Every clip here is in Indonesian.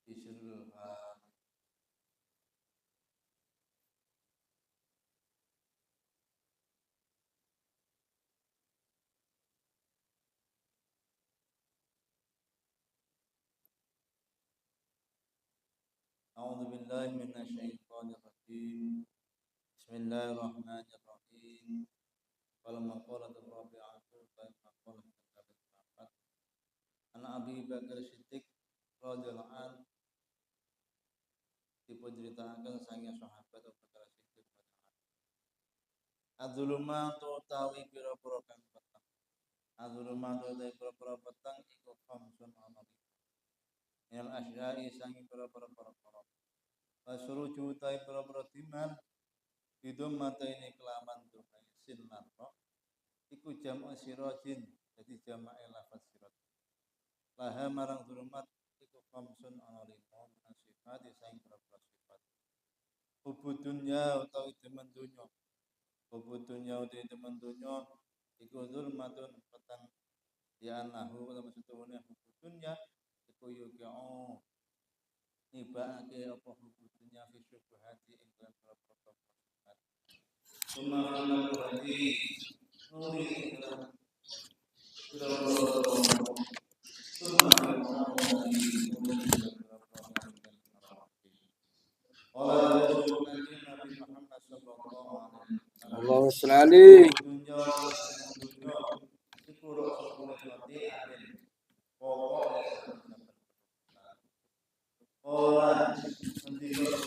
Bisruha. A'udzu billahi minasyaitonir rajim. Bismillahirrahmanirrahim. Wal maqalatu rabi'atu wal maqalatu rabi'atu. Ana Abi Bakar Siddiq radhiyallahu an dipun critakaken saking sahabat Abu Bakar Siddiq radhiyallahu an. Adzulumatu tawi pira-pira kang peteng. Adzulumatu tawi pira-pira peteng iku khamsun ana minal asya'i saking pira-pira perkara. Wasruju tawi pira-pira diman bidum mata ini kelaman dumai sin lan ro iku jam'u sirajin dadi jama'e lafaz siraj laha marang zulumat iku khamsun ana lima sifat saing pira-pira sifat hubud dunya utawi demen dunya hubud dunya utawi demen dunya iku zulmatun petang ya anahu utawa setune hubud dunya iku yuqi'u nibake apa hubud dunya fi syubhati ing pira-pira sifat Summa berarti nuri dalam pira-pira summa Qala Nabi Muhammad sallallahu alaihi wasallam Allahumma sholli alaihi. dunya dunya iku rasulullah hati amin pokoke ora ngendika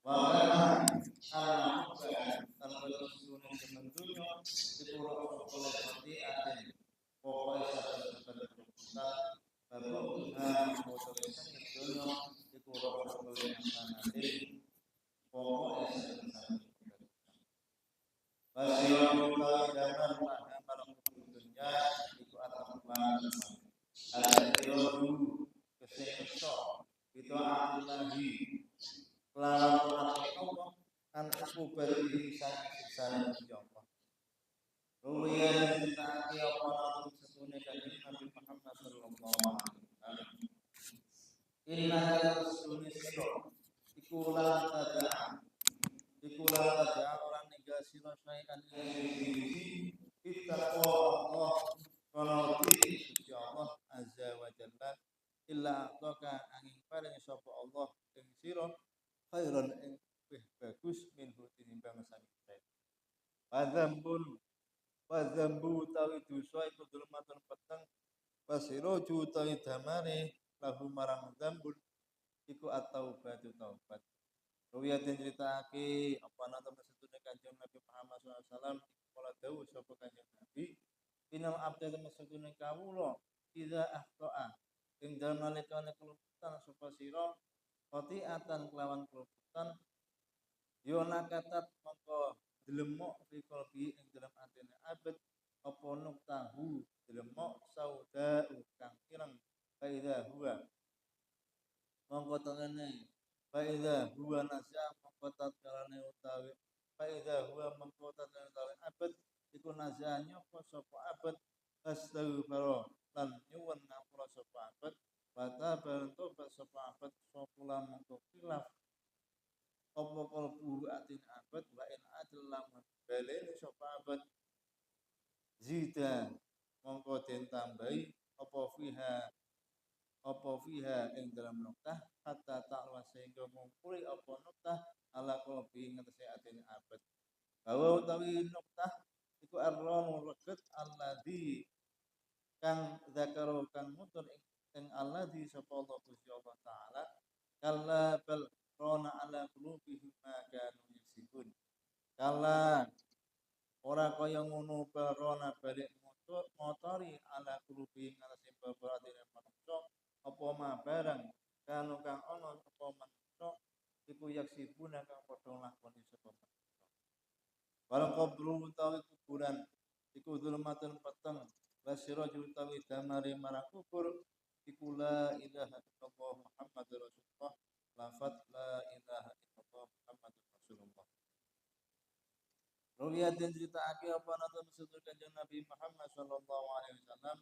Wakana anak tanpa kesulitan teman dunia dikurang oleh hati atin pokoknya sahabat kita baru motorisan dunia dikurang oleh asanatin pokoknya sahabat Pasiratu kali zaman mana malam dunia itu atas banget ada tirodu kesekso itu atilahi lawan Allah an kubati sang siksane Gusti Allah. Ruwiyan ditaki apa langsung setune kanjeng Nabi Muhammad sallallahu alaihi wasallam. Inna rasulun sira iku lan orang ninggal sira saean iki kita Allah kana Gusti Allah azza wa jalla illa ataka angin paring sapa Allah ing sira khairan ing bagus minhu tinimbang saking wadzambu tawi dosa iku dulmatun peteng wasiraju tawi damare lahu marang dzambul iku at-taubatu taubat ruwiyat critakake apa nata setune kanjeng Nabi Muhammad SAW kala dawuh sapa kanjeng Nabi inal abda setune kawula idza ahta'a ing dalem nalikane keluputan sapa sira qati'atan kelawan keluputan yo nakatat mongko delemok fi qalbi ing dalam atine abad apa nuktahu delemok sauda kang ireng faida huwa mongko tengene faida huwa nasya mongko tatkala utawi faida huwa mongko tatkala utawi abad iku nasyanya apa sapa abad astaghfara lan nyuwun ngapura sapa abad bata bantu sapa abad sapa mongko khilaf apa kalbu atin abad wa in adlam balene sapa abad zida mongko den tambahi apa fiha ing dalam noktah hatta ta'la sehingga ngumpuli apa noktah ala kalbi ngatasi atin abad bahwa utawi noktah iku arronu reget alladzi kang zakaro kang mutur ing alladzi sapa Allah Gusti Allah taala kalla bal rona ala qulubihim ma kanu yaksibun kala ora kaya ngono barona balik motori ala qulubihim ngatasi babaratine manungsa apa ma barang kanu kang ana apa manungsa iku yaksibuna kang padha lakoni sapa manungsa wal qabru utawi kuburan iku zulmatun peteng wasirajul utawi damare marang kubur iku la ilaha illallah Muhammadur Rasulullah lafaz la ilaha illallah Muhammadur Rasulullah. Ruwiyat dan cerita apa nonton sesuatu kanjeng Nabi Muhammad sallallahu alaihi wasallam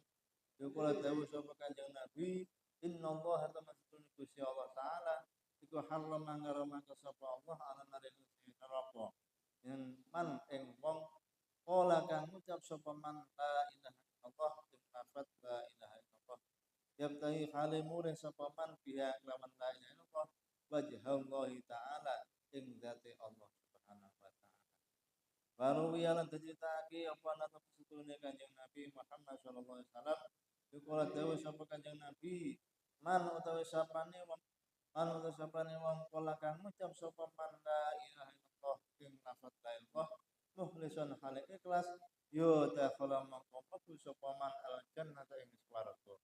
Yaqulu dawu sapa Kanjeng Nabi, innallaha tamassun Gusti Allah taala iku harrama ngaramake sapa Allah ala nari neraka. Yen man ing wong kala kang ngucap sapa man la ilaha illallah lafat la ilaha illallah. Yabtahi halimure sapa man biha lawan la ilaha illallah wajhallahi taala ing zati Allah subhanahu wa taala. Baru wiyalan diceritake apa nata setune Kanjeng Nabi Muhammad sallallahu alaihi wasallam dikala dewe sapa Kanjeng Nabi man utawi sapane wong man utawi sapane wong kala kang ngucap sapa man la ilaha illallah ing lafaz la ilah mukhlishan hale ikhlas yo dakhala mangko mlebu sapa man al jannata ing swarga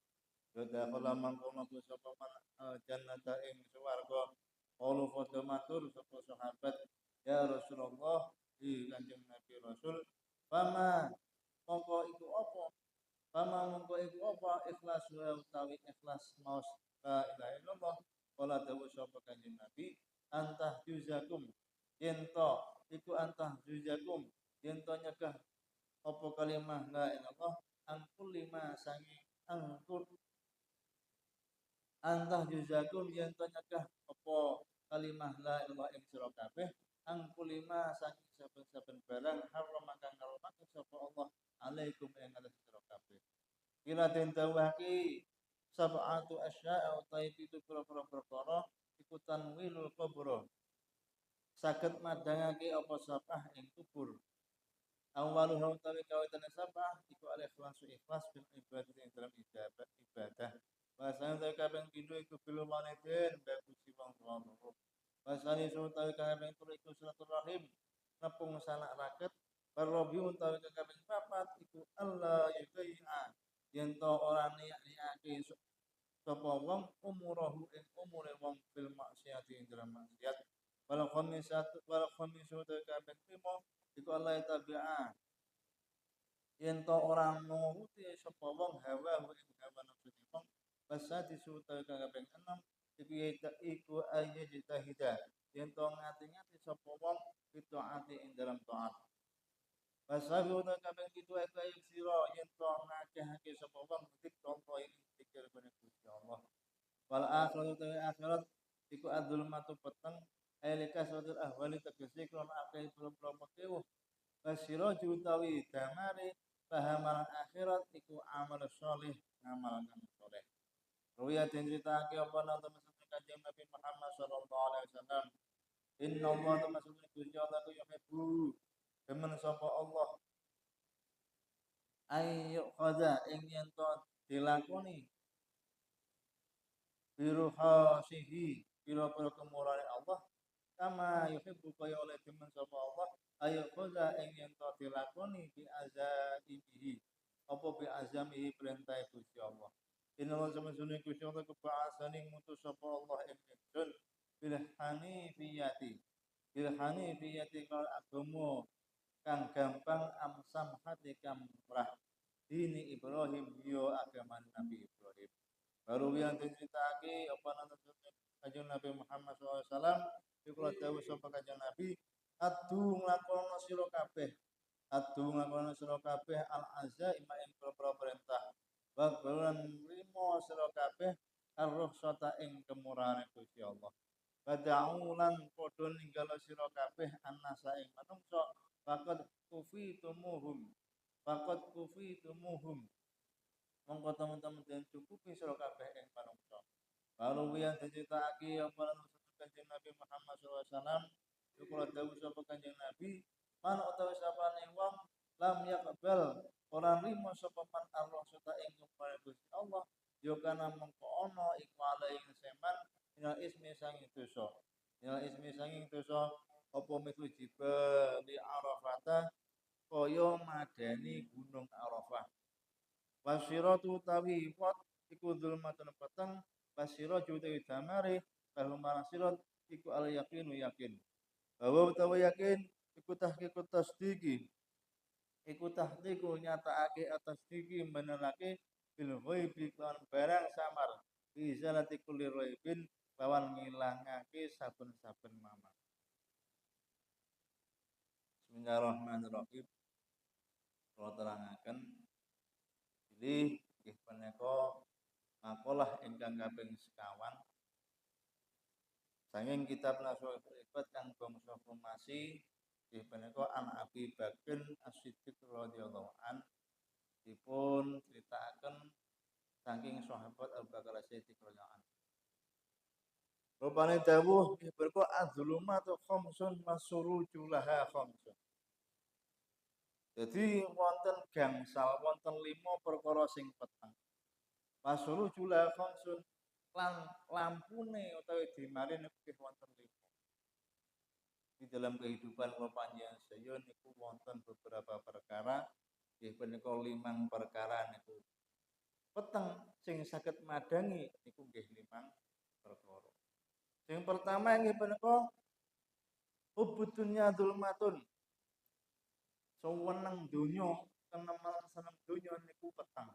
yo dakhala mangko mlebu sapa man al jannata ing swarga qalu fadamatur sapa sahabat ya Rasulullah di Kanjeng Nabi Rasul fama mongko iku apa fama mongko iku apa ikhlas wa utawi ikhlas maos la ilaha illallah kala dawu sapa Kanjeng Nabi antah juzakum yento iku antah juzakum yento nyegah apa kalimah la ilallah angkul lima sangi angkul antah juzakum yento nyegah apa kalimah la ilallah ing sira kabeh angkul lima sangi saben-saben barang haram kang ngaramake sapa Allah alaikum ing atas sira kabeh kila den dawuhake sab'atu asya'a utai pitu pira-pira perkara iku tanwilul kubra saged madhangake apa sabah ing kubur awaluha utawi kawitane sabah iku al ikhlasu ikhlas bil ibadah ing dalam ibadah bahasane utawi kaping pindho iku bil walidain bagus wong tuwa loro bahasane utawi kaping telu iku silaturahim nepung sanak raket Parobi utawi kaping papat iku Allah yudai'a yen to ora niat-niate sapa wong umurahu ing umure wong bil maksiati ing dalam maksiat wal khamisatu kaping 5 iku Allah tabi'a yen to ora nuruti sapa wong hawa ing hawa nafsu wong pasati suta kaping 6 iku ayyajtahida yen to ngati-ngati sapa wong ati ing dalam taat Pasabi uta kaping 7 iku sira yen to ngakehake sapa wong diktompo ing pikir bane Gusti Allah wal akhirat wa akhirat iku adul matu peteng ailika suratul ahwali tegese kron akeh pro-pro kewu wasira utawi damare pahaman akhirat iku amal sholih amal kang saleh ruya den critake apa nang temen Kanjeng Nabi Muhammad sallallahu alaihi wasallam inna Allah temen Gusti Allah ku yuhibbu demen sapa Allah ayo khaza ing yen to dilakoni biruhasihi pira-pira kemurane Allah kama yuhibbu kaya oleh demen sapa Allah ayo khaza ing yen to dilakoni bi azamihi apa bi azamihi perintah Gusti Allah inna sama sunni Gusti Allah kebahasane mutus sapa Allah ing ingsun bil hanifiyati kal agama kang gampang amsam hati kang murah dini Ibrahim yo agama Nabi Ibrahim baru yang diceritake apa nang Kanjeng Nabi Muhammad SAW iku dawuh sapa Kanjeng Nabi adu nglakono sira kabeh al azaima ing perintah wa balan limo sira kabeh ar-ruhsata ing kemurahan Gusti Allah badaulan padha ninggalo sira kabeh annasa ing manungsa kufitumuhum faqad kufitumuhum mongko teman-teman den cukupi sira kabeh ing manungsa baru wiyan diceritake apa Kanjeng Nabi Muhammad SAW kula dawuh sapa Kanjeng Nabi man utawi sapane wong lam yaqbal ora nrimo sapa man Allah sota ing kepada Gusti Allah yo kana mengko ana iku alai seman ina ismi sanging dosa apa mitu jibal di Arafah kaya madani gunung Arafah wasiratu tawi wat iku zulmatun peteng wasiratu tawi damare kalau marasirat iku al yaqinu yakin bahwa utawa yakin iku tahqiqut tasdiki iku tahqiqu nyatakake atas diki benerake bil ghaibi kan barang samar bi zalati kulli ghaibin lawan ngilangake saben-saben mama Bismillahirrahmanirrahim kalau terangaken pilih nggih punika makalah ingkang kaping sekawan saking kitab Nashul Ibadat kang bangsa formasi nggih punika An Abi Bakr As-Siddiq radhiyallahu an dipun critakaken saking sahabat Abu Bakar As-Siddiq radhiyallahu an. Rupane dawuh nggih punika adzulumatu khamsun masuruju laha khamsun. Jadi wonten gangsal wonten 5 perkara sing peteng. Masuruju laha khamsun lan lampune utawi dimare niku nggih wonten 5. Di dalam kehidupan kula panjenengan sedaya niku wonten beberapa perkara nggih punika 5 perkara niku peteng sing saged madangi niku nggih 5 perkara. Yang pertama nggih punika hubbud dunya dzulmatun. Seneng donya, kenemen seneng donya niku peteng.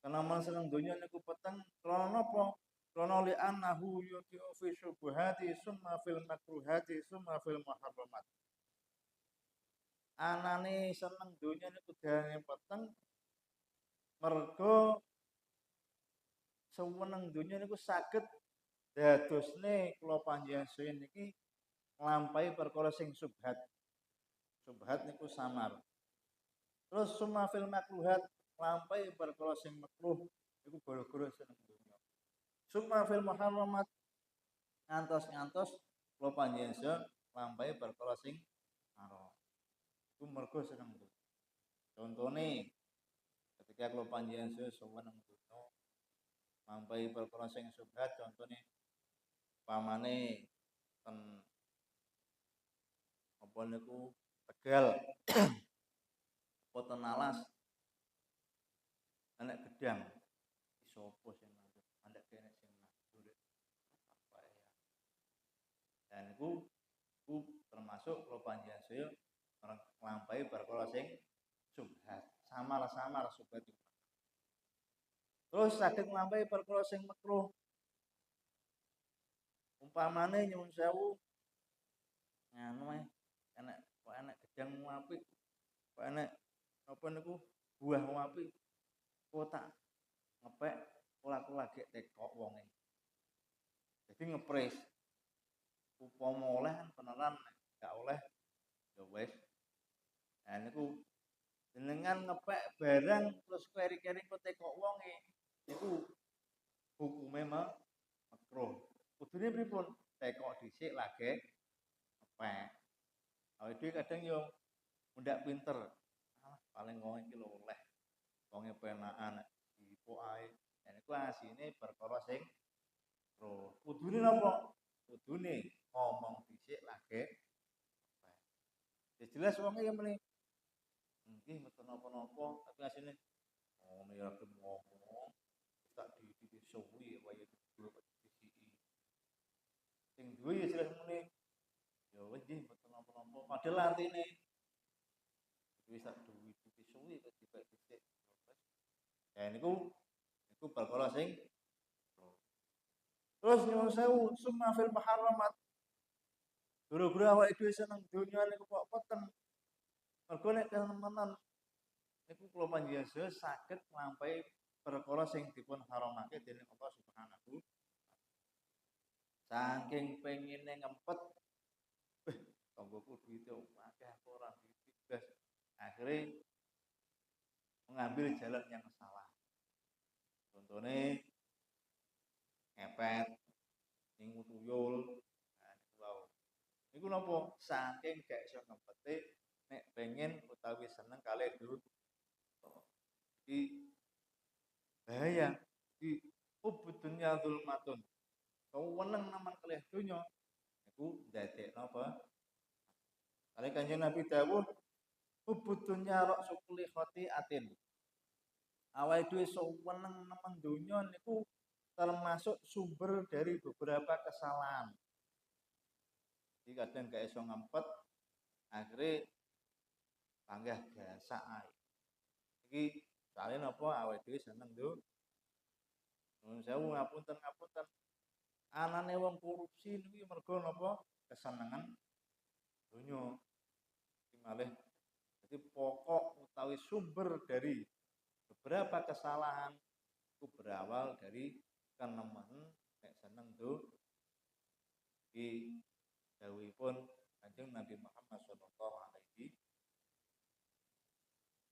Kenemen seneng donya niku peteng krana napa? Krana li annahu yuqi'u fi syubhati summa fil makruhati summa fil muharramat. Anane seneng donya niku darane peteng merga seneng donya niku saged dadosne kula panjenengan sedaya niki nglampahi perkara sing subhat. Subhat niku samar. Terus summa fil makruhat nglampahi perkara sing makruh niku gara-gara seneng donya. Summa fil muharramat ngantos-ngantos kula panjenengan sedaya nglampahi perkara sing haram. Iku mergo seneng donya. Contone ketika kula panjenengan sedaya seneng donya nglampahi perkara sing subhat contone pamane ten apa niku Tegal apa Tenalas anak gedang sapa sing nandur anak kene sing nandur apa ya dan iku termasuk kula panjenengan saya nglampahi perkara sing subhat samar-samar subhat itu. Terus saged nglampahi perkara sing makruh umpamane nyuwun sewu nganu enek gedang apik kok enek apa niku buah apik kok tak ngepek ora lagi tekok wonge. Jadi ngepres upama oleh kan beneran gak oleh ya wis. Nah niku jenengan ngepek barang terus keri-keri kok tekok wonge niku hukume makruh. Kudune pripun? Tekok dhisik lagi ngepek. Awake dhewe kadang yo mundak pinter. Paling wong iki lho oleh. Wonge penakan dipuk ae. Nah niku asine perkara sing makruh. Kudune napa? Kudune ngomong dhisik lagi ngepek. Ya jelas wonge ya muni nggih mboten napa-napa tapi asine ngono ya ngomong tak disuwi kaya dulu disiki. Sing duwe ya jelas muni ya wis nggih mboten napa-napa padahal antine wis tak duwe disuwi kok dibek dhisik. Ya niku perkara sing terus nyuwun sewu summa fil muharramat. Gara-gara awake dhewe seneng donya niku kok peteng. Mergo nek temenan niku kula panjenengan saged nglampahi perkara sing dipun haramake dening Allah Subhanahu. Saking pengine ngempet, tanggoku duwite akeh aku ora duit blas. Akhirnya mengambil jalan yang salah. Contohnya ngepet, ning tuyul, nah niku wae. Niku napa? Saking gak iso ngempete nek pengen utawi seneng kalih dunya. Iki bahaya. Iki hubbud dunya dzulmatun. Weneng nemen kalih donya niku ndadekno apa? Kali Kanjeng Nabi dawuh hubbud dunya ra'su kulli khati'atin. Awake dhewe seneng nemen donya niku termasuk sumber dari beberapa kesalahan. Jadi kadang gak iso ngempet, akhirnya panggah gasak ae. Iki soalé napa awake dhewe seneng lho. Nuwun sewu ngapunten. Anane wong korupsi niki mergo napa? Kesenengan donya. Iki malih jadi pokok utawi sumber dari beberapa kesalahan itu berawal dari kenemen nek seneng tuh di dawuhipun Kanjeng Nabi Muhammad sallallahu alaihi.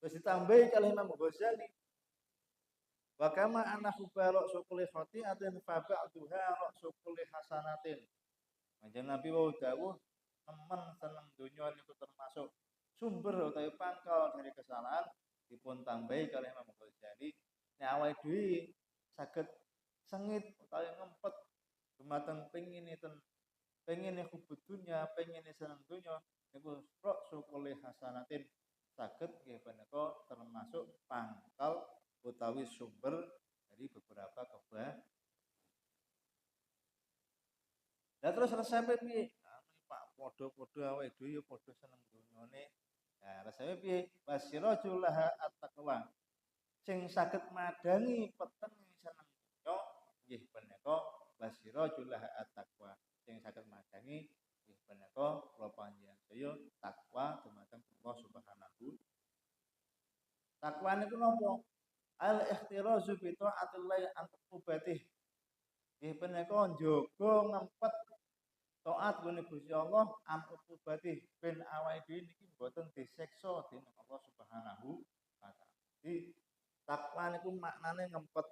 Terus ditambahi kalih Imam Ghazali, wa kama anna hubarok sukuli khotiatin fa ba'duha rok sukuli hasanatin. Kanjeng Nabi wau dawuh nemen seneng donya niku termasuk sumber utawi pangkal dari kesalahan. Dipun tambahi kalih Imam Ghazali, nek awake dhewe saged sengit utawi ngempet dumateng pengine hubud dunya, pengine seneng donya niku rok sukuli hasanatin saged nggih punika termasuk pangkal utawi sumber dari beberapa kebaikan. Lah terus resepe piye? Pak padha-padha awake dhewe ya padha seneng donyane. Nah, resepe piye? Wasirajul laha at-taqwa. Sing saged madangi petenge seneng donya nggih punika wasirajul laha at-taqwa. Sing saged madangi nggih punika kula panjenengan saya takwa dumateng Allah Subhanahu. Takwa niku napa? Al-ihtirazu bi taatillahi an ubatih. Nggih punika njaga ngempet taat gune Gusti Allah an ubatih ben awake dhewe niki mboten disiksa dening Allah Subhanahu wa taala. Jadi takwa niku maknane ngempet.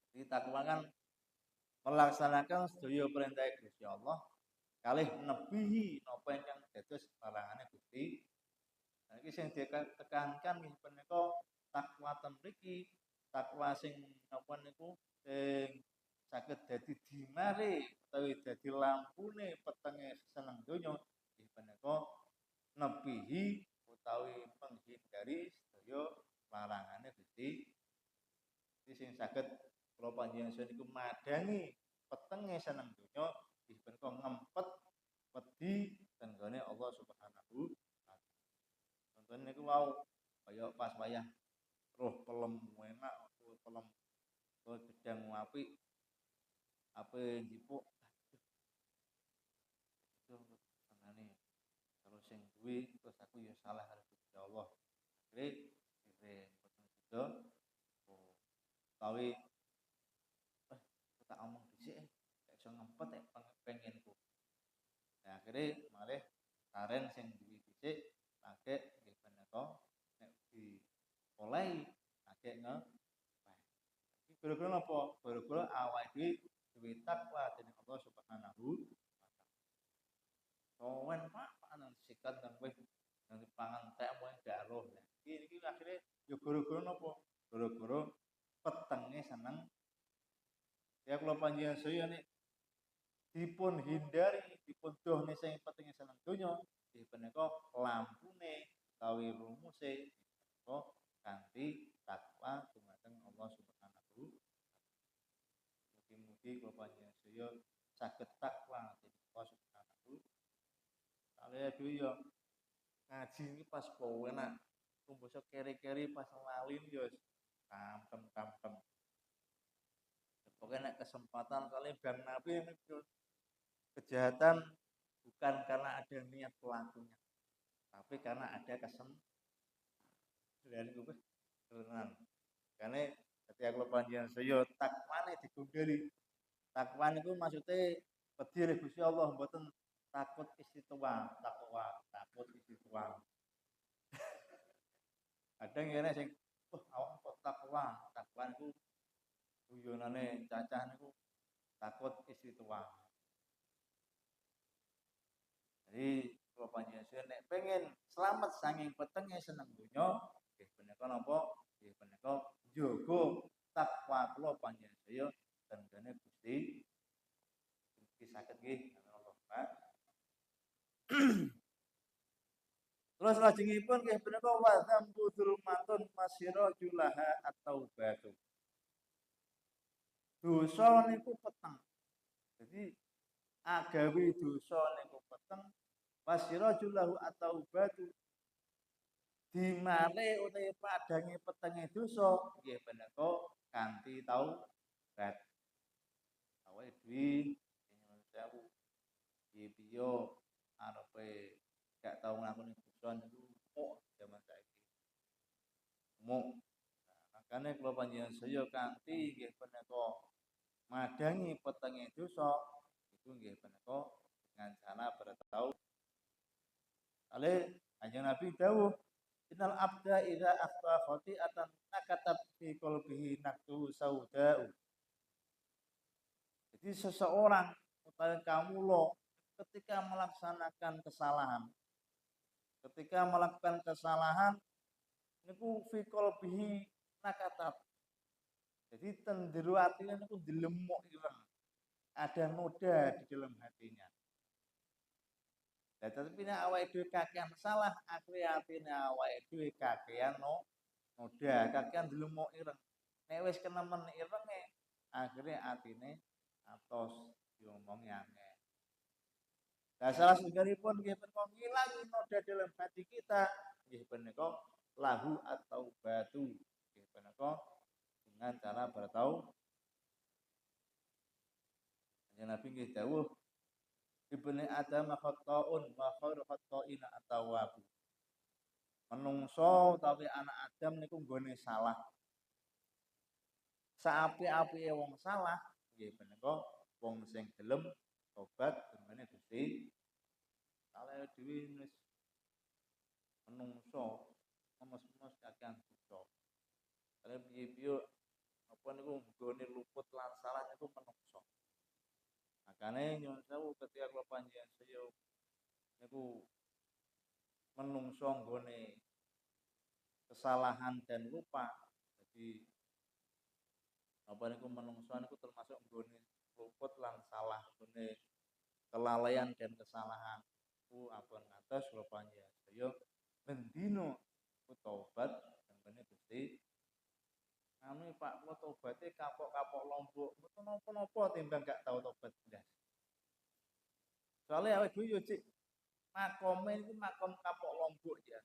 Jadi takwa kan melaksanakan sedaya perintah Gusti Allah kalih nebihi napa ingkang dados larangane Gusti. Nah iki sing ditekankan nggih punika takwa ten mriki, takwa sing napa niku sing saged dadi dimare utawi dadi lampune petenge seneng donya nggih punika nebihi utawi menghindari sedaya larangane Gusti. Iki sing saged kula panjenengan niku madangi petenge seneng donya nggih punika ngempet wedi tenggane Allah Subhanahu. Contohnya niku wau kaya pas wayah roh pelem enak, pelem gedang apik, ape njipuk itu tangane terus sing duwe terus aku ya salah karo Gusti Allah. Akhire boten sida utawi tak omong dhisik gak iso ngempet penginku. Nah, akhire malih karen sing duwe dhisik lagek nggih punika nek diolehi lagek iki gara-gara napa? Gara-gara awake dhewe duwe takwa dening Allah Subhanahu. Sowen Pak, nang sikat nang wis nang pangan tek wae gak roh. Iki akhire ya gara-gara napa? Gara-gara petenge seneng. Ya kula panjenengan saya nek dipun hindari, dipun dohne sing petenge seneng donya, nggih punika lampune utawi rumuse menika kanthi takwa dumateng Allah Subhanahu. Mugi-mugi kula panjenengan saya saged takwa dening Allah Subhanahu. Saleh dhewe ya ngaji iki pas enak, kumpul keri-keri pas lali ya kampem-kampem. Pokoknya nek kesempatan kali bang Nabi kejahatan bukan karena ada niat pelakunya, tapi karena ada dari gue tenan. Karena ketika kalau panjenengan saya takwane digundeli. Takwa niku maksudnya wedi Gusti Allah mboten takut istitua, takut istitua. Kadang ngene sing awak kok takwa niku guyonane cacah niku takut istitua. Jadi kalau panjenengan nek pengen selamat saking petenge seneng donya, nggih punika napa? Nggih punika njaga takwa kula panjenengan saya tendane Gusti saged nggih Allah. Terus lajengipun nggih punika wa dzambu dzulmatun masira julaha atau batu. Dosa niku peteng. Jadi agawi dosa niku peteng masira julahu atau batu. Dimare utawi padange petenge dosa nggih punika kanthi taubat. Awake dhewe nyuwun sewu piye arepe gak tau nglakoni dosa niku muk jaman saiki. Muk Makane kula panjenengan saya kanthi nggih punika madangi petenge dosa itu nggih punika dengan cara bertau. Ale Kanjeng Nabi dawuh, "Innal abda idza akhta khati'atan nakatat fi qalbihi naktu sauda'u." Jadi seseorang utawi kawula ketika melaksanakan kesalahan, ketika melakukan kesalahan niku fi qalbihi nakatat. Jadi tenderu atine niku dilemuk ireng. Ada noda di dalam hatinya. Lah tapi nek awake dhewe kakean salah, akhire atine awake dhewe kakean noda, kakean dilemuk ireng. Nek wis kenemen irenge, akhire atine atos diomongi akeh. Nah, salah setunggalipun nggih punika ngilangi noda dalam hati kita, nggih punika lahu atau batu, nggih punika dengan cara bertau. Nabi nggih dawuh, Ibnu Adam khata'un wa khairu khata'ina at-tawwab. Menungso utawi anak Adam niku nggone salah. Saapi-apike wong salah nggih punika wong sing gelem tobat demene Gusti. Kale dhewe wis menungso memes-memes kakean dosa. Kale piye-piye apa niku nggone luput lan salah niku menungso. Makane nyuwun sewu ketika kula panjenengan saya niku menungso nggone kesalahan dan lupa. Jadi apa niku menungso niku termasuk nggone luput lan salah, nggone kelalaian dan kesalahan. Ku ampun ngatos kula panjenengan saya bendino tobat dene Gusti. Anu Pak, kula tobaté kapok-kapok Lombok. Mboten napa-napa timbang gak tau tobat blas. Soale awake dhewe yo cik makome niku makom kapok Lombok ya.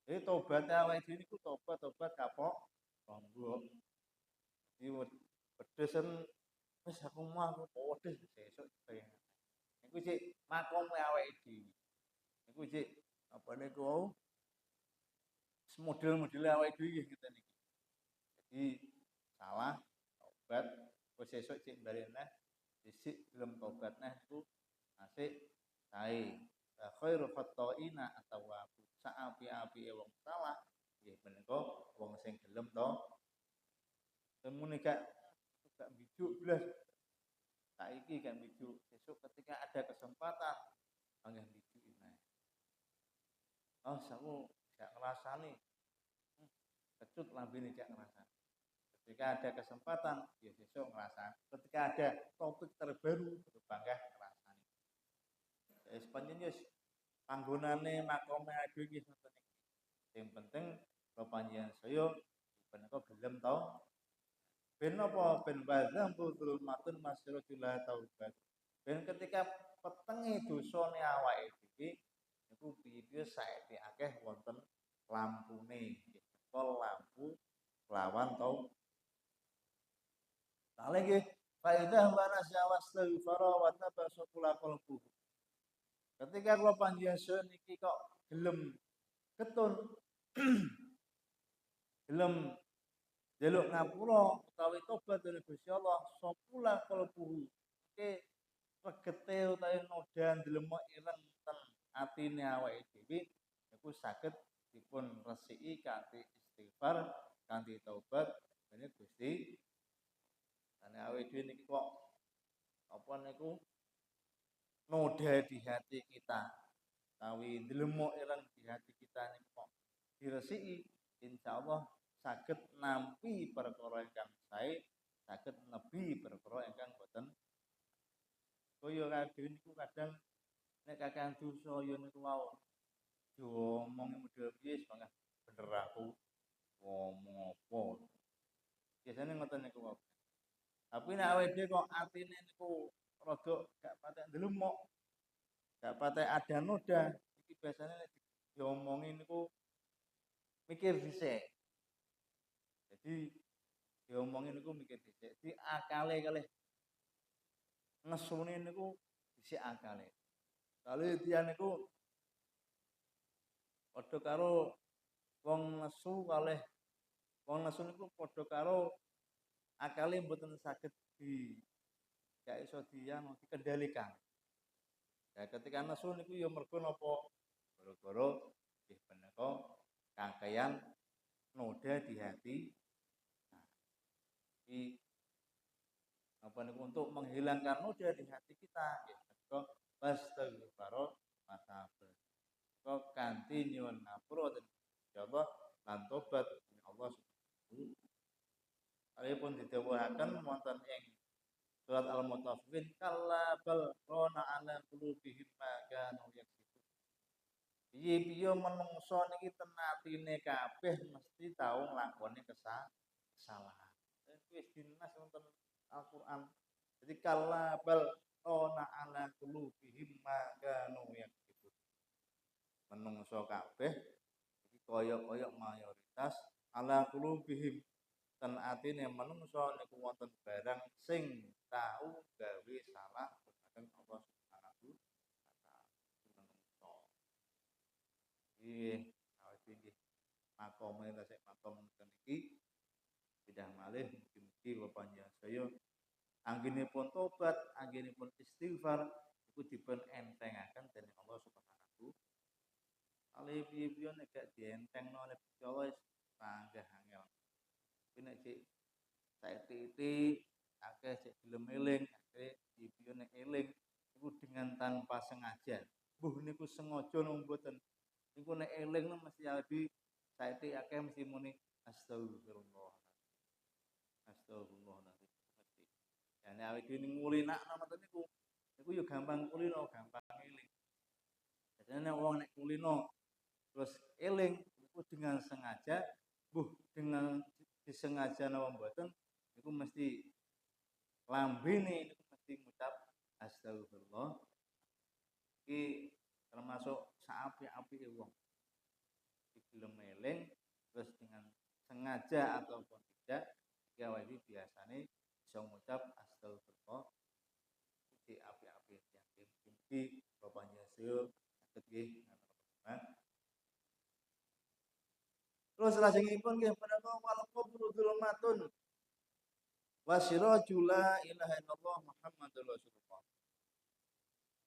Jadi tobat awake dhewe niku tobat kapok Lombok. Iki pedesen wis aku mau pedes sesuk bayang. Niku cik makome awake dhewe. Niku cik apa niku model-model awake dhewe nggih ngeten iki. Jadi salah tobat wis sesuk cik bareneh sisik belum tobat neh iku asik sae. Khairu khata'ina at-tawwab. Saapi-apike wong salah nggih menika wong sing gelem to. Temune gak bijuk blas. Saiki gak bijuk, besok ketika ada kesempatan panggah bijuk meneh. Oh, aku gak ngrasani. Kecut lambene gak ngrasani. Ketika ada kesempatan, ya besok ngerasa. Ketika ada topik terbaru, panggah ngrasani. Ya sepanjang wis panggonane makome dhewe iki ngoten iki. Sing penting kula panjenengan saya menika gelem to. Ben napa ben bazam zulmatun masyiratullah taubat. Ben ketika petenge dosane awake dhewe niku piye-piye saiki akeh wonten lampune. Nggih, lampu lawan tau. Kale nggih faedah mana syawastaghfara wa tabasukul qalbu. Ketika kula panjenengan niki kok gelem ketun gelem jaluk ngapura utawi tobat dari Gusti Allah sopula kalbu ke regete utawi noda ndelemok ireng ten atine awake dhewe niku saged dipun resiki kanthi istighfar kanthi tobat dene Gusti. Ane awake dhewe niki kok apa niku noda di hati kita utawi ndelemok ireng di hati kita niku kok diresiki insyaallah saged nampi perkara ingkang sae, saged nebi perkara ingkang boten kaya kadhewe niku kadang nek kakean dosa ya niku wau diomongi model piye mangga bener aku ngomong apa. Biasane ngoten niku wau. Tapi nek awake dhewe kok atine niku rada gak patek ndelemok, gak patek ada noda, iki biasane nek diomongi niku mikir dhisik. Jadi diomongin niku mikir dhisik. Di akale kalih nesune niku dhisik akale. Kali tiyang niku padha karo wong nesu kalih Wong nesu niku padha karo akale mboten saged gak iso dikendalikan. Ya ketika nesu niku ya mergo napa? Gara-gara nggih menika kangkeyan noda di hati. Nah, iki apa niku untuk menghilangkan noda di hati kita nggih menika fastaghfaro masabe. Kok kanthi nyuwun ngapura insyaallah lan tobat Allah Subhanahu alipun didhawuhaken wonten ing surat Al-Mutaffifin kalla bal rana ala qulubihim ma kanu yaksibun. Piye-piye menungso niki tenatine kabeh mesti tau nglakoni kesalahan. Wis dinas wonten Al-Qur'an. Jadi kalla bal rana ala qulubihim ma kanu yaksibun. Menungso kabeh iki kaya-kaya mayoritas ala qulubihim ten atine menungso niku wonten barang sing tau gawe salah dumateng Allah Subhanahu wa taala menungso. Nggih, awit nggih makome tasik makom ngoten iki pindah malih mugi-mugi bapak saya anggenipun tobat, anggenipun istighfar iku dipun entengaken dening Allah Subhanahu ale piye-piye nek gak dientengno oleh Gusti Allah wis panggah angel. Kuwi nek sik saiki akeh sik gelem eling, akeh piye-piye nek eling iku dengan tanpa sengaja. Mbuh niku sengaja napa mboten. Niku nek eling mesti albi saiki akeh mesti muni astagfirullah. Astagfirullahaladzim mesti. Ya nek awake dhewe ngulinakno ngoten niku yo gampang kulino, gampang eling. Jadi nek wong nek kulino terus eling itu dengan sengaja, dengan disengaja napa mboten niku mesti lambene niku mesti ngucap astagfirullah. Iki termasuk saapi-apike wong. Iki gelem eling terus dengan sengaja ataupun tidak, iki awake biasane bisa ngucap astagfirullah. Iki api-api yang mungkin Bapak Yasir saged nggih terus lajengipun nggih menika wal qabru dzulmatun wa sirajul la ilaha illallah Muhammadur Rasulullah.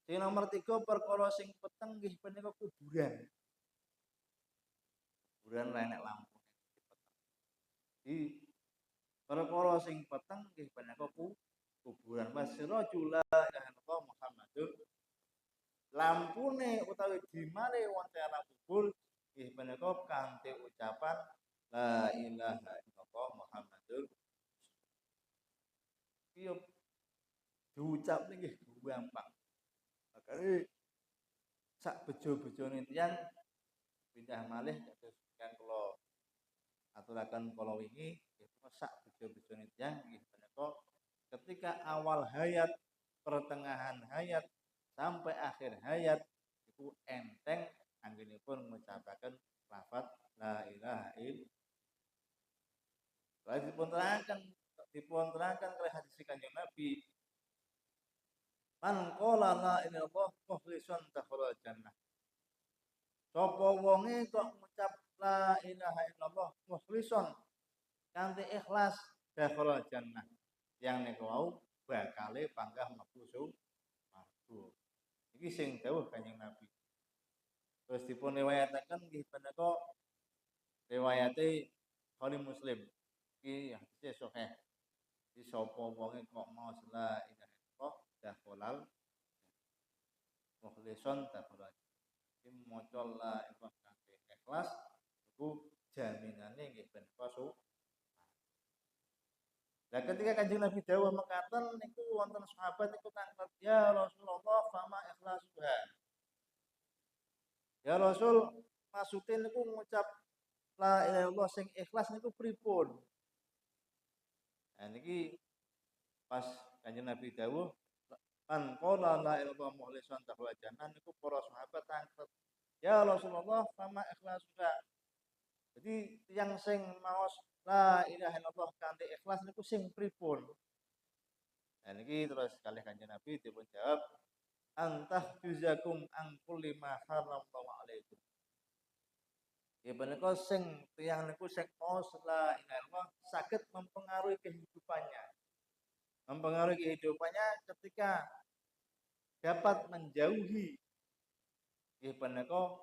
Sing nomor 3 perkara sing peteng nggih menika kuburan. Kuburan ra enek lampu. Di perkara sing peteng nggih menika kuburan wa sirajul la ilaha illallah Muhammadur lampune utawi dimane wonten kubur nggih menika kanthi ucapan la ilaha illallah Muhammadur iya diucap nggih gampang. Makane sak bejo-bejone tiyang pindah malih kados kan kula aturaken kala wingi sak bejo-bejone tiyang nggih menika ketika awal hayat, pertengahan hayat sampai akhir hayat itu enteng anggenipun ngucapaken lafaz la ilaha illallah. Lalu dipun terangkan oleh hadis Kanjeng Nabi man qala la ilaha illallah mukhlishan dakhala jannah. Sapa wonge kok ngucap la ilaha illallah mukhlishan kanthi ikhlas dakhala jannah. Yang niku wau bakale panggah mlebu surga. Iki sing dawuh Kanjeng Nabi. Terus dipun riwayataken nggih menika riwayate Bukhari Muslim. Iki hadis sahih. Di sapa wonge kok mau la ilaha illallah dakhalal mukhlishon dakhalal. Iki maca la ilaha kanthi ikhlas iku jaminane nggih ben surga. Nah ketika Kanjeng Nabi dawuh mekaten niku wonten sahabat niku tanglet ya Rasulullah fama ikhlasuha. Ya Rasul maksudnya niku ngucap la ilaha illallah sing ikhlas niku pripun? Nah niki pas Kanjeng Nabi dawuh man qala la ilaha illallah mukhlishan dakhala jannah niku para sahabat tanglet ya Rasulullah fama ikhlasuha. Jadi yang sing maos la ilaha illallah kanthi ikhlas niku sing pripun? Nah niki terus kalih Kanjeng Nabi dipun jawab antah juzakum an kulli ma haramallahu alaikum. Ya menika sing tiyang niku sing maos la ilaha illallah saged mempengaruhi kehidupannya. Mempengaruhi kehidupannya ketika dapat menjauhi nggih menika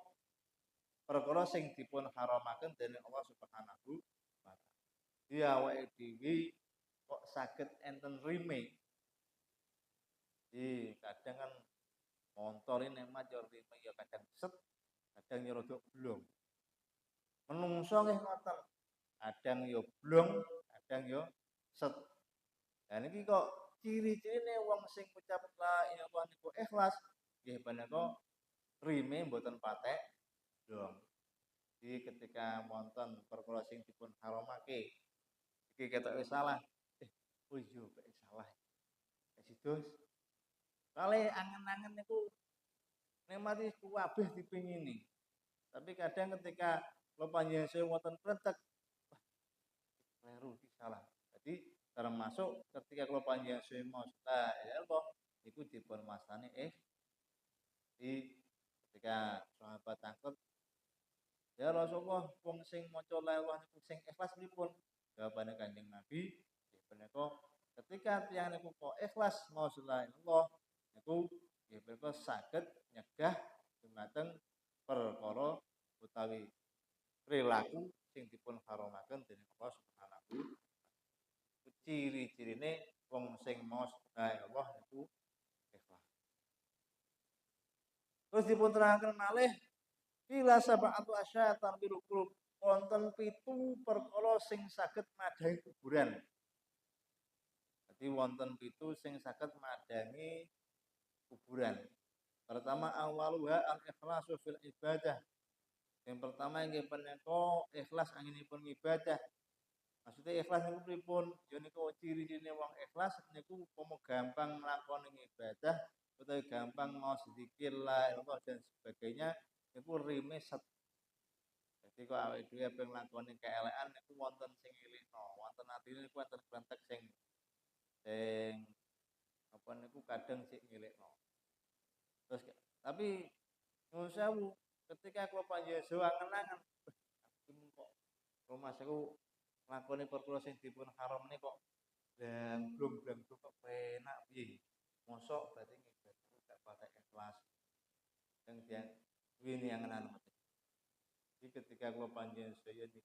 perkara sing dipun haramaken dening Allah Subhanahu wa taala. Dia awake dhewe kok saged enten rime. Kadang kan montor ini nikmat yo rime ya kadang set, kadang yo rada blong. Menungso nggih ngoten. Kadang yo blong, kadang yo set. Lah niki kok ciri-cirine wong sing ngucap la ilaha illallah niku ikhlas nggih menika rime mboten patek blong. Jadi ketika wonten perkara sing dipun haramake iki ketok salah. Oh iya kok salah. Sidos kale angen-angen niku nikmati kabeh dipingini. Tapi kadang ketika kula panjenengan sewu wonten krentek, kleru iki salah. Jadi termasuk ketika kula panjenengan sewu maos la ilaha illallah niku dipun mastani di ketika sahabat takut ya Rasulullah wong sing maca la ilaha niku sing ikhlas pripun? Jawabane Kanjeng Nabi nggih menika ketika tiyang niku kok ikhlas maos la ilaha illallah niku nggih menika saged nyegah dumateng perkara utawi perilaku sing dipun haramaken dening Allah Subhanahu ciri-cirine wong sing maos la ilaha illallah niku ikhlas. Terus dipun terangaken malih ila sab'atu asyatan bil qulub wonten 7 perkara sing saged madhangi kuburan. Jadi wonten 7 sing saged madhangi kuburan. Pertama awaluha al ikhlasu fil ibadah. Yang pertama inggih punika ikhlas anginipun ibadah. Maksudnya ikhlas niku pripun? Ya niku ciri-cirine wong ikhlas niku umpama gampang nglakoni ibadah utawa gampang maos zikir la ilaha dan sebagainya niku rime set. Jadi kok awake dhewe ape nglakoni keelekan niku wonten sing ngilikno, wonten atine niku wonten krentek sing apa niku kadang sik ngilikno. Terus tapi nyuwun sewu ketika kula panjenengan angen-angen kok rumah sewu nglakoni perkara sing dipun haram nih kok blang-blung kok penak piye. Mosok berarti ngibadah gak patek ikhlas. Yang dia wini angen-angen. Jadi ketika kula panjenengan sedaya niki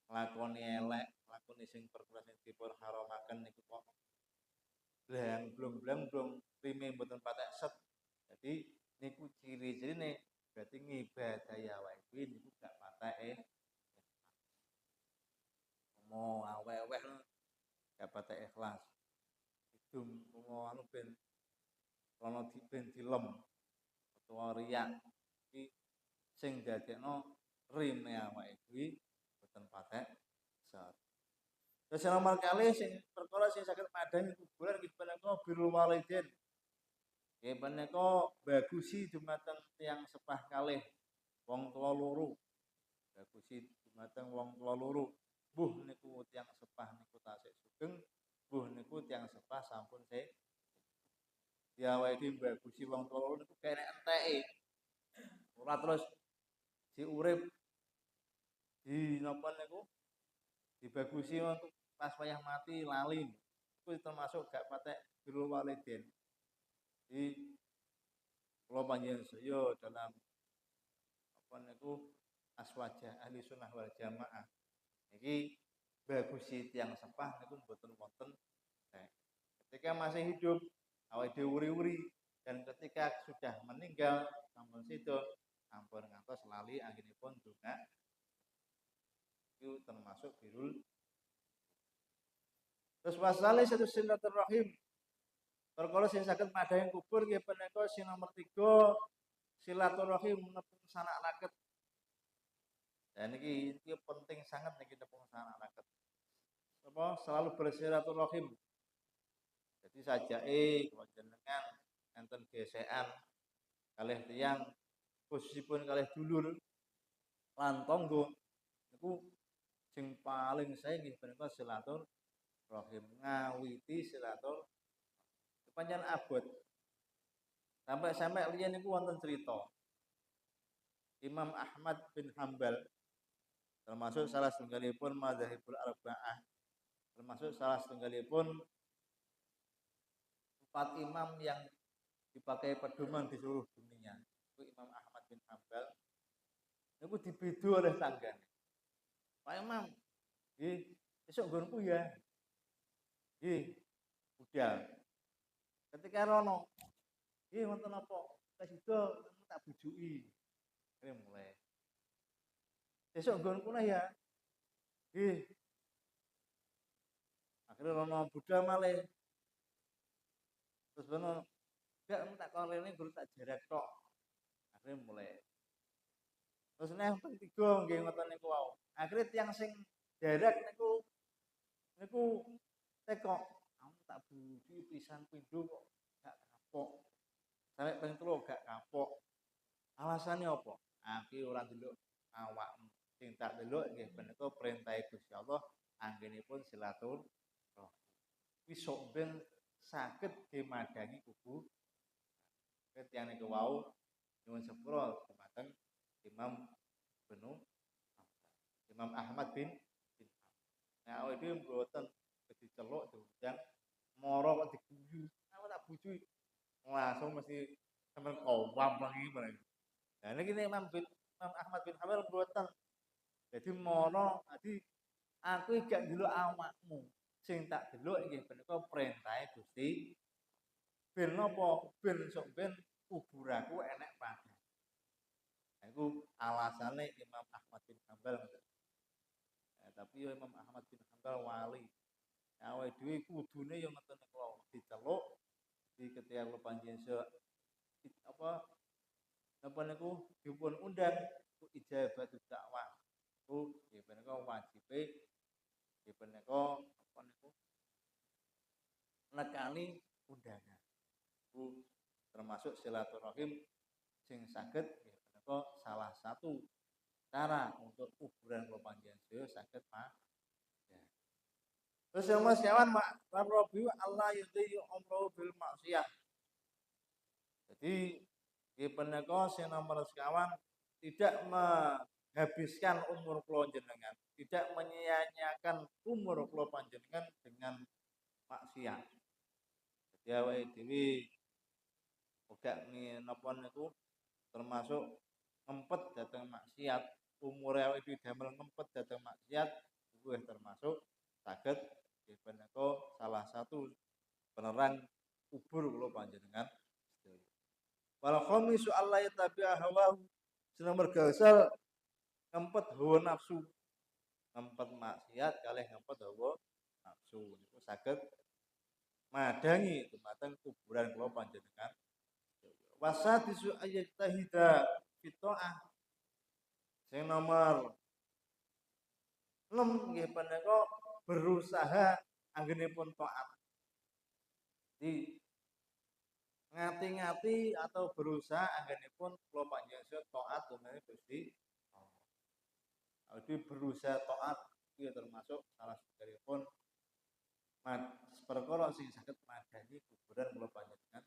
nglakoni elek, nglakoni sing perkara sing dipun haramaken niku kok blang-blung rime mboten patek set. Jadi niku ciri-cirine berarti ngibadahi awake dhewe niku gak pateke mau aweh-aweh gak patek ikhlas. Itu mau anu ben ana ben dilem utawa riya iki sing dadekno rime awake dhewe mboten patek set. Terus nomor kali sing perkara sing saged madhangi kuburan nggih punika birrul walidain. Nggih punika bagusi dumateng tiyang sepah kalih wong tuwa loro. Bagusi dumateng wong tuwa loro. Mbuh niku tiyang sepah niku tasih sugeng, mbuh niku tiyang sepah sampun sik. Ya awake dhewe bagusi wong tuwa loro niku kene enteke. Ora terus diurip di napa niku dibagusi untuk pas wayah mati lali. Itu termasuk gak patek birrul walidain. Jadi kula panjenengan sedaya dalam apa niku aswaja ahli sunnah wal jamaah. Iki bagusi tiyang sepah niku mboten wonten. Ketika masih hidup awake dhewe uri-uri dan ketika sudah meninggal sampun sida sampun ngantos lali anggenipun donga itu termasuk birrul. Terus wasale satu silaturahim. Perkara sing saged madhangi kubur nggih punika sing nomor 3 silaturahim nepung sanak raket. Dan iki penting sangat niki nepung sanak raket. Apa selalu bersilaturahim. Jadi sajake panjenengan enten gesekan kalih tiyang khususipun kalih dulur lan tangga niku sing paling sae nggih punika silaturahim ngawiti silaturahim. Panjenengan abot. Sampai-sampai liyan niku wonten cerita. Imam Ahmad bin Hambal termasuk salah setunggalipun madzhabul arba'ah, termasuk salah setunggalipun empat imam yang dipakai pedoman di seluruh dunia. Itu Imam Ahmad bin Hambal. Itu dibidu oleh tanggane. Pak Imam, besok gonku ya. Budal. Ketika rono, wonten apa? Kasida tak bujuki. Ini mulai. Besok gonku ya. Akhirnya rono budal malih. Terus rono gak tak kolene guru tak jarak tok. Akhirnya mulai. Terus nek ping 3 nggih ngoten niku wau. Akhirnya tiyang sing jarak niku tekok. Aku tak bujuki pisan pindho kok gak kapok. Sampai ping 3 gak kapok. Alasannya apa? Aku ora ndelok awakmu. Sing tak delok nggih menika perintah Gusti Allah anggenipun silaturahmi. Wis sok ben saged dimadangi kubu tiyang niku wau nyuwun sepura dumateng Imam Ahmad bin Nah, awake dhewe mboten diceluk diundang mara kok diguyu. Aku tak bujuki langsung mesti sampean kowam lagi bareng. Nah niki Imam Ahmad bin Hanbal mboten. Jadi mono tadi aku gak ndelok awakmu. Sing tak delok nggih menika perintahe Gusti. Ben napa? Ben sok ben kuburaku enek padha. Nah, iku alasane Imam Ahmad bin Hanbal. Tapi ya Imam Ahmad bin Hanbal wali. Awake dhewe kudune ya ngoten niku diceluk di ketika kula panjenengan apa niku dipun undang ijabah dakwah. Ku nggih menika wajibe nggih menika apa niku nekani undangan. Ku termasuk silaturahim sing saged nggih menika salah satu cara untuk kuburan kula panjenengan saged Terus yang Mas Yawan mak Rabi Allah yudhi umroh bil maksiyah. Jadi di peneko sing nomor sekawan tidak menghabiskan umur kula jenengan, tidak menyia-nyiakan umur kula panjenengan dengan maksiat. Jadi awake dhewe uga napa niku termasuk ngempet dateng maksiat, umur awake dhewe damel ngempet dateng maksiat kuwi termasuk saged menika salah satu penerang kubur kula panjenengan sedaya. Wal khamisu Allah tabi'a hawa nomor gangsal ngempet hawa nafsu. Ngempet maksiat kalih ngempet hawa nafsu niku saged madangi dumateng kuburan kula panjenengan. Wasadisu ayatahida fitoah. Sing nomor 6 nggih menika berusaha anggenipun taat. Di ngati-ngati atau berusaha anggenipun kula panjenengan taat dumateng Gusti Allah. Jadi berusaha taat itu termasuk salah satunggalipun perkara sing saged madani kuburan kula panjenengan.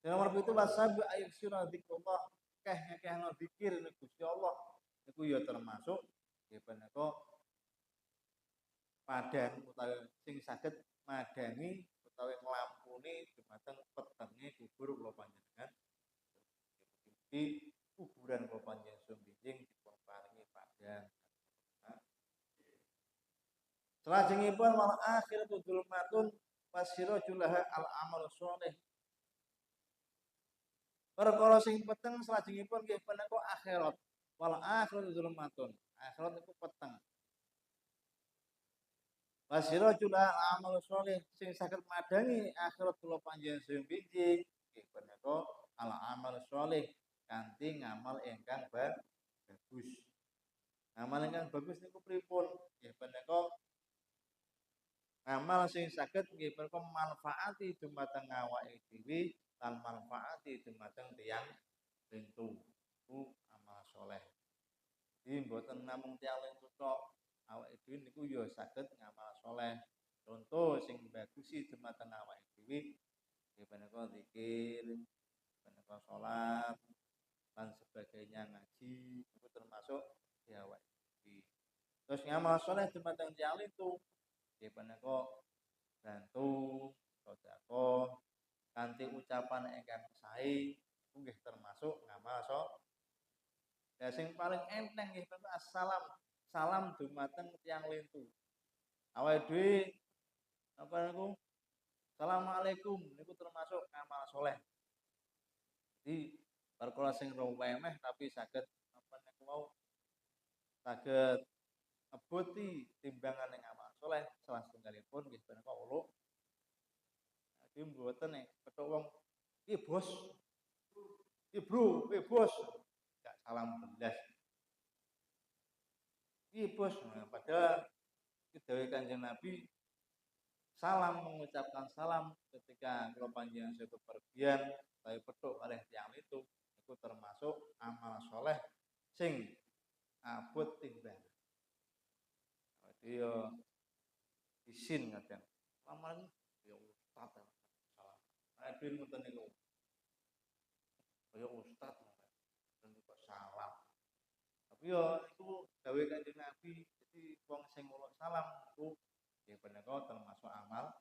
Nomor 7 wasabi ayat surah dzikrullah ngekehno zikir Gusti Allah niku ya termasuk nggih menika padan utawi sing saged madani utawi nglampuni dumateng petenge kubur kula panjenengan. Di kuburan kula panjenengan sumbing dipun paringi padan. Salajengipun wal akhiratu dzulmatun wasirajulaha al amal sholih. Perkara sing peteng salajengipun nggih menika akhirat. Wal akhiratu dzulmatun. Akhirat niku peteng. Wasirajulaha al amal sholih sing saged madangi akhirat kula panjenengan sumbing nggih menika al amal sholih kanthi ngamal ingkang bagus. Ngamal ingkang bagus niku pripun? Nggih menika ngamal sing saged nggih menika manfaati dumateng awake dhewe lan manfaati dumateng tiyang lintu. Ku amal saleh. Jadi mboten namung tiyang lintu tok, awake dhewe niku ya saged ngamal saleh. Contoh sing bagusi dumateng awake dhewe nggih menika zikir, menika salat, dan sebagainya ngaji itu termasuk diawai. Terus ngamal soleh dumateng tiyang itu nggih punika bantu sedekah kanthi ucapan ingkang sae iku nggih termasuk ngamal soleh. Lah sing paling enteng nggih punika assalam. Salam dumateng tiyang lintu. Awake dhewe apa niku? Assalamualaikum niku termasuk ngamal soleh. Jadi perkara sing remeh tapi saged apa niku mau saged ngebuti timbangan ing amal soleh salah setunggalipun nggih punika uluk. Jadi mboten nek kethuk wong iki bos, iki bro, iki bos. Gak salam belas. Iki bos. Nah, padahal dawuh Kanjeng Nabi salam mengucapkan salam ketika kula panjenengan saya bepergian saya petuk oleh tiang itu termasuk amal soleh sing abot timbang. Jadi yo isin kadang. Amal yo ustaz salam. Aduh ngoten niku. Kaya ustaz kok salam. Tapi yo iku dawuh Kanjeng Nabi jadi wong sing nguluk salam iku ya punika termasuk amal.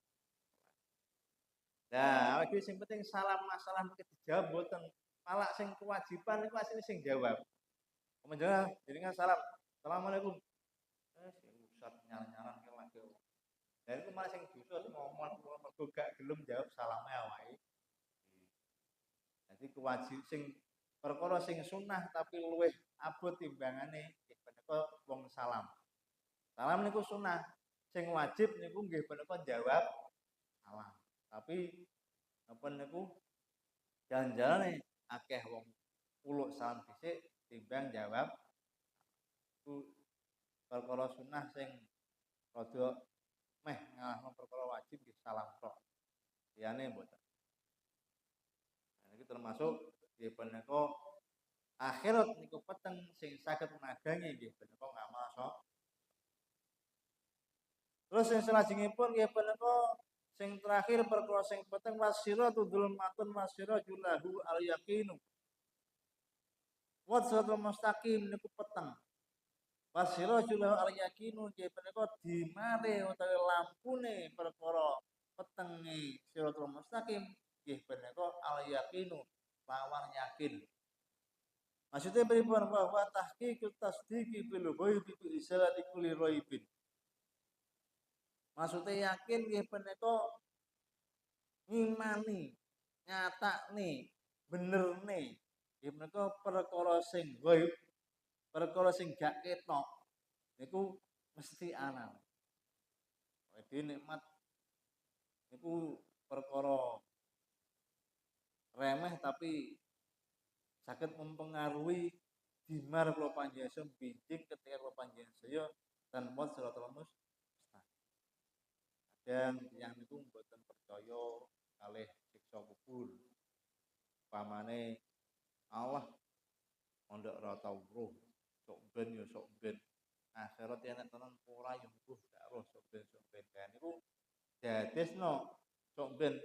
Nah, awake sing penting salam masalah mungkin dijawab mboten. Malah sing kewajiban niku asline sing jawab. Menjawab, jenengan salam. Assalamualaikum. Si Ustaz nyala-nyalan ki lagi. Dan itu malah sing dosa ngomong mergo gak gelem jawab salame awake. Jadi kewajib sing perkara sing sunah tapi luwih abot timbangane nggih punika wong salam. Salam niku sunah. Sing wajib niku nggih punika jawab salam. Tapi apa niku jalan-jalane akeh wong uluk salam dhisik timbang jawab ku perkara sunah sing rada meh ngalahno perkara wajib nggih salam tok. Liyane mboten. Nah, iki termasuk nggih punika akhirat niku peteng sing saged madangi nggih punika ngamal sok. Terus sing salajengipun nggih punika sing terakhir perkara sing peteng wasira tudul matun wasira julahu al yaqinu. Wat siratal mustaqim niku peteng. Wasira julahu al yaqinu nggih punika dimare utawi lampune perkara petenge siratal mustaqim nggih punika al yaqinu lawan yakin. Maksudnya pripun bahwa tahqiqut tasdiqi bil ghaibi bi risalati kulli ghaibin. Maksudnya yakin nggih punika ngimani, nyatakne, benerne nggih punika perkara sing ghaib, perkara sing gak ketok niku mesti ana. Jadi nikmat niku perkara remeh tapi saged mempengaruhi dimar kula panjenengan bincik ketika kula panjenengan saya dan mod siratal mustaqim. Dan yang niku mboten percaya kalih siksa kubur. Pamane Allah mondok ora tau roh, sok ben ya sok ben. Akhirat yen tenan ora ya mbuh gak roh sok ben. Dan niku dadesno sok ben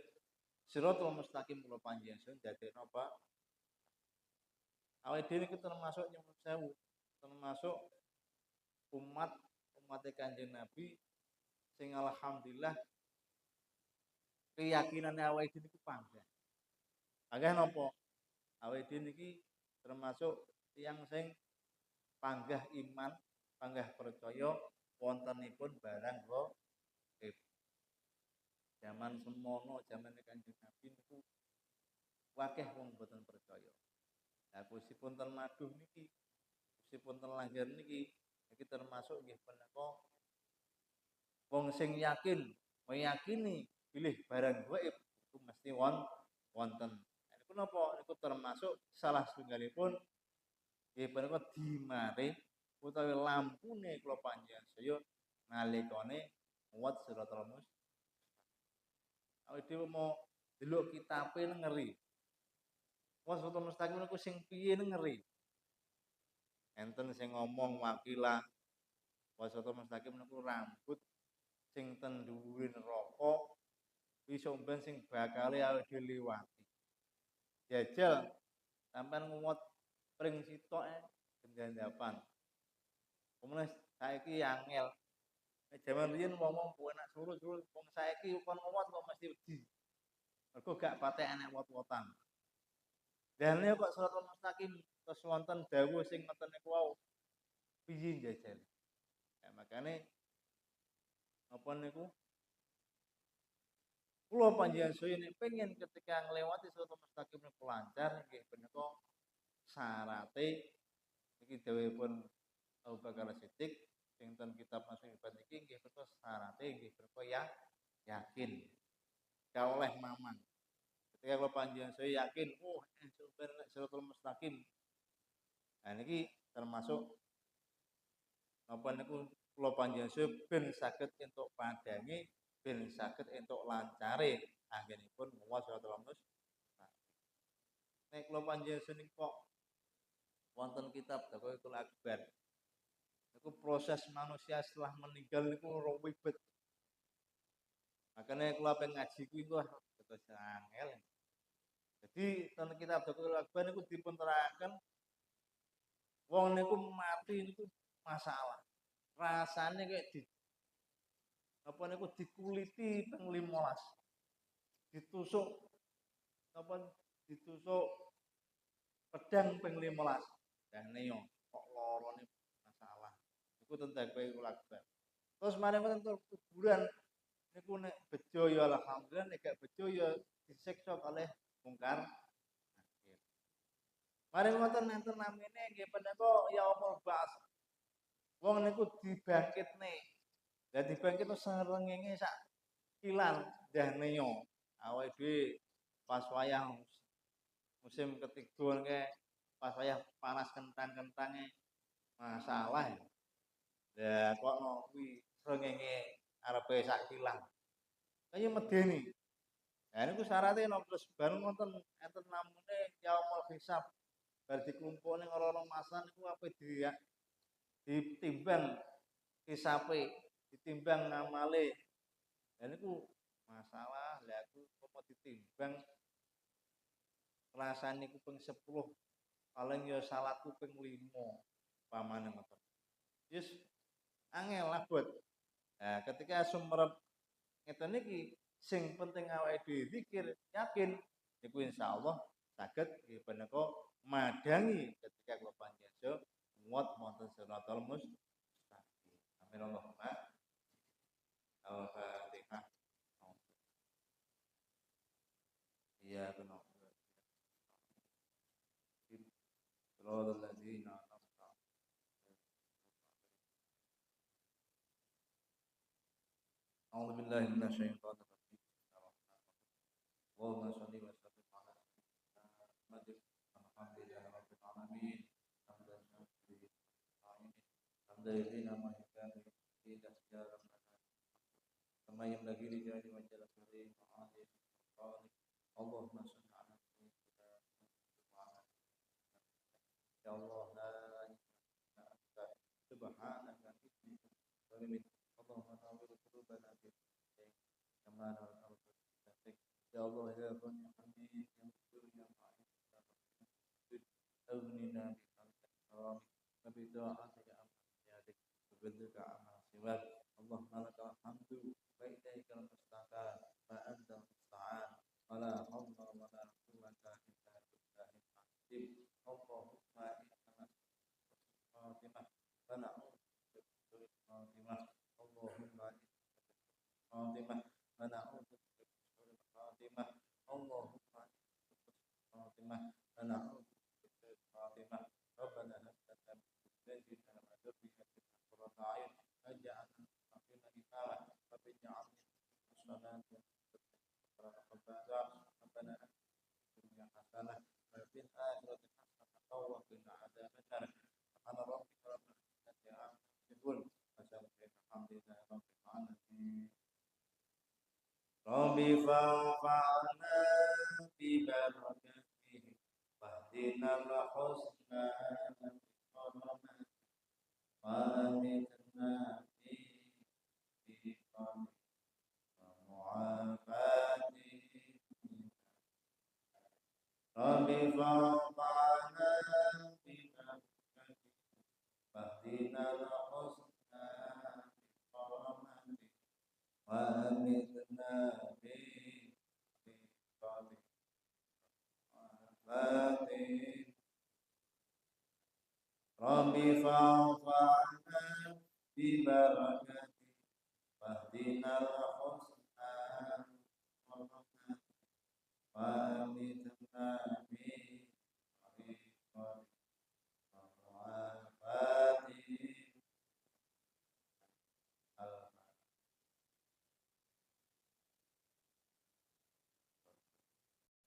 siratal mustaqim kula panjenengan dadekno apa? Awake dhewe niku termasuk nyuwun sewu, termasuk umat Kanjeng Nabi sing alhamdulillah keyakinane awake dhewe niku panggah. Panggah napa? Awake dhewe niki termasuk tiyang sing panggah iman, panggah percaya wontenipun barang gaib. Zaman semono, zaman Kanjeng Nabi niku wakeh wong boten percaya. Lah kusipun ten Maduh niki, kusipun ten Langgar niki termasuk nggih punika wong sing yakin, meyakini bilih barang gaib itu mesti wonten. Niku napa? Niku termasuk salah setunggalipun nggih punika dimare utawi lampune kula panjenengan saya nalikane muwat siratal mustaqim. Awake dhewe mau delok kitabe ngeri. Muwat siratal mustaqim niku sing piye ngeri. Enten sing ngomong wakilah muwat siratal mustaqim niku rambut sing ten dhuwure neraka iso ben sing bakale awake dhewe liwati. Jajal sampean nguwat pring sitoke gendandapan. Kemudian saiki angel. Jaman riyen wong-wong enak surut-surut, wong saiki kon ngomot kok mesti wedi. Mergo gak patek enek wot-wotan. Dene kok Shiratal Mustaqim terus wonten dawuh sing ngoten niku wau. Piye njajal. Ya makane apa niku? Kula panjenengan saya nek pengen ketika nglewati Shiratal Mustaqim niku lancar nggih menika syarate iki dawuhipun Abu Bakar Siddiq sing ten kitab Masuk Ibad iki nggih menika syarate nggih menika ya yakin. Gak oleh mamang. Ketika kalau panjenengan saya yakin, oh sebenarnya Shiratal Mustaqim. Nah niki termasuk apa niku kula panjenengan saya ben saged entuk padange, ben saged entuk lancare anggenipun mawa Shiratal Mustaqim. Nek kula panjenengan saya kok wonten kitab Daqaiqul Akbar. Itu proses manusia setelah meninggal niku ribet. Makanya kalau pengen ngaji kuwi wah terus angel. Jadi ten kitab Daqaiqul Akbar niku dipun teraken wong niku mati niku masalah. Rasane kayak di apa niku dikuliti ping 15. Ditusuk apa ditusuk pedang ping 15. Dane yo kok lorone masalah. Iku tentang Daqaiqul Akbar. Terus mari ngoten kuburan niku nek bejo ya alhamdulillah nek gak bejo ya disiksa kalih mungkar. Mari ngoten nenten namine nggih menika yaumul ba'ts. Wong niku dibangkitne. Lah dibangkit srengenge sak kilan dahne yo. Awake dhewe pas wayah musim ketiga ke pas wayah panas kentang-kentange masalah. Lah kok no kuwi srengenge arepe sak kilan. Kaya medeni. Nah niku syaraté napa bareng wonten enten namune yaumul hisab. Bar dikumpulne ora-ora masan niku ape ditimbang hisape, ditimbang ngamale. Lah niku masalah lah aku apa ditimbang rasane ku ping 10 paling ya salatku ping 5 pamane ngoten. Yes angel abot. Nah, ketika sumerep ngeten iki sing penting awake dhewe zikir yakin niku insyaallah saged nggih menika madangi ketika kula panjenengan muat wonten Shiratal Mustaqim. Amin Allahumma. Al-Fatihah. Iya benar. Shiratal ladzina an'amta 'alaihim. A'udzu billahi minasyaitonir rajim. Allahumma shalli wa sallim ala Muhammadin alhamdulillahi rabbil alamin. Hamdan syakiri alhamdulillah ma yakadu ila sejarah kama yanbaghi li jalali wajhil karim wa alihi Allahumma shalli ala sayyidina Muhammad ya Allah la ilaha illa anta subhanaka inni zalimin Allahumma nawwir qulubana bil haqq kama nawwar ya Allah ya Rabbi hamdi ya Rabbul ya Ma'in أغننا بفضلك الكرام وبطاعتك أمر وبذلك عما سواك اللهم لك الحمد وإليك المستعان وأنت المستعان ولا حول ولا قوة إلا بالله العظيم اللهم إنا الخاتمة ونعوذ بك من الخاتمة اللهم إنا الخاتمة ونعوذ بك من الخاتمة اللهم إنا الخاتمة ونعوذ الخاتمة ربنا هب لنا من أزواجنا وذريتنا قرة أعين واجعلنا للمتقين إماما رب اجعلني مقيم الصلاة ربنا آتنا في الدنيا حسنة وفي الآخرة حسنة وقنا عذاب النار سبحان ربك رب العزة عما يصفون وسلام الحمد لله رب العالمين رب فانفعنا ببركاته واهدنا الحسنى والكرم وامتنا في قلب ومعافاته رب فانفعنا وأمتنا بالصالحات Rabbi fa'fa'na bi barakati wahdinal